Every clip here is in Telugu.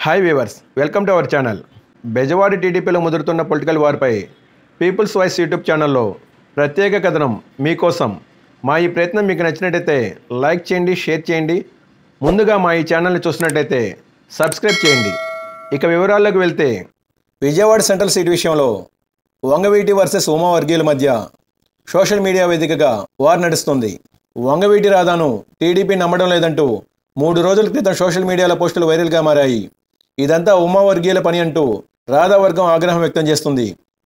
Hi viewers, welcome to our channel. బెజవాడి టీడీపీలో ముదురుతున్న పొలిటికల్ వార్పై పీపుల్స్ వాయిస్ యూట్యూబ్ ఛానల్లో ప్రత్యేక కథనం మీకోసం. మా ఈ ప్రయత్నం మీకు నచ్చినట్టయితే లైక్ చేయండి, షేర్ చేయండి. ముందుగా మా ఈ ఛానల్ని చూసినట్టయితే సబ్స్క్రైబ్ చేయండి. ఇక వివరాల్లోకి వెళ్తే, విజయవాడ సెంట్రల్ సీట్ విషయంలో వంగవీటి వర్సెస్ ఉమా వర్గీయుల మధ్య సోషల్ మీడియా వేదికగా వార్ నడుస్తుంది. వంగవీటి రాధాను టీడీపీ నమ్మడం లేదంటూ 3 రోజుల క్రితం సోషల్ మీడియాలో పోస్టులు వైరల్గా మారాయి. ఇదంతా ఉమా వర్గీయుల పని అంటూ రాధా వర్గం ఆగ్రహం వ్యక్తం చేస్తుంది.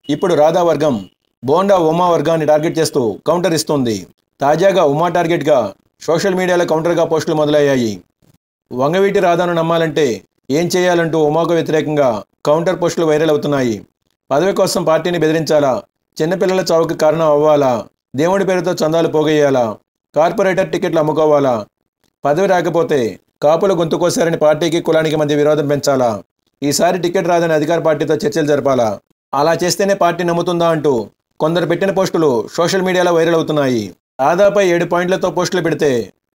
ఇప్పుడు రాధా వర్గం బోండా ఉమా వర్గాన్ని టార్గెట్ చేస్తూ కౌంటర్ ఇస్తుంది. తాజాగా ఉమా టార్గెట్గా సోషల్ మీడియాలో కౌంటర్గా పోస్టులు మొదలయ్యాయి. వంగవీటి రాధాను నమ్మాలంటే ఏం చేయాలంటూ ఉమాకు వ్యతిరేకంగా కౌంటర్ పోస్టులు వైరల్ అవుతున్నాయి. పదవి కోసం పార్టీని బెదిరించాలా, చిన్నపిల్లల చావుకి కారణం అవ్వాలా, దేవుడి పేరుతో చందాలు పోగేయాలా, కార్పొరేటర్ టికెట్లు అమ్ముకోవాలా, పదవి రాకపోతే కాపుల గొంతు కోసారని పార్టీకి కులానికి మధ్య విరోధం పెంచాలా, ఈసారి టికెట్ రాదని అధికార పార్టీతో చర్చలు జరపాలా, అలా చేస్తేనే పార్టీ నమ్ముతుందా అంటూ కొందరు పెట్టిన పోస్టులు సోషల్ మీడియాలో వైరల్ అవుతున్నాయి. రాధాపై 7 పాయింట్లతో పోస్టులు పెడితే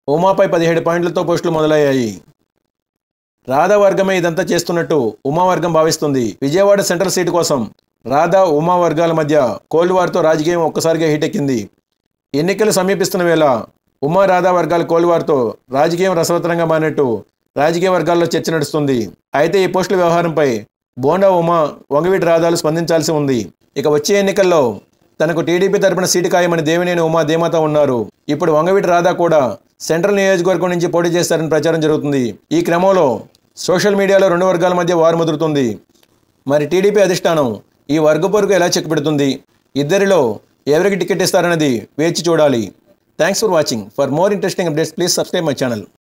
ఉమాపై 17 పాయింట్లతో పోస్టులు మొదలయ్యాయి. రాధా వర్గమే ఇదంతా చేస్తున్నట్టు ఉమా వర్గం భావిస్తుంది. విజయవాడ సెంట్రల్ సీటు కోసం రాధా ఉమా వర్గాల మధ్య కోల్డ్ వార్తో రాజకీయం ఒక్కసారిగా హీటెక్కింది. ఎన్నికలు సమీపిస్తున్న వేళ ఉమా రాధా వర్గాల కోల్డ్ వార్తో రాజకీయం రసవత్తరంగా మారినట్టు రాజకీయ వర్గాల్లో చర్చ నడుస్తుంది. అయితే ఈ పోస్టుల వ్యవహారంపై బోండా ఉమా, వంగవీటి రాధాలు స్పందించాల్సి ఉంది. ఇక వచ్చే ఎన్నికల్లో తనకు టీడీపీ తరపున సీటు ఖాయమని దేవినేని ఉమా ధీమాతో ఉన్నారు. ఇప్పుడు వంగవీటి రాధా కూడా సెంట్రల్ నియోజకవర్గం నుంచి పోటీ చేస్తారని ప్రచారం జరుగుతుంది. ఈ క్రమంలో సోషల్ మీడియాలో 2 వర్గాల మధ్య వారు ముదురుతుంది. మరి టీడీపీ అధిష్టానం ఈ వర్గపోరుకు ఎలా చెక్ పెడుతుంది? ఇద్దరిలో ఎవరికి టికెట్ ఇస్తారన్నది వేచి చూడాలి. Thanks for watching. For more interesting updates please subscribe my channel.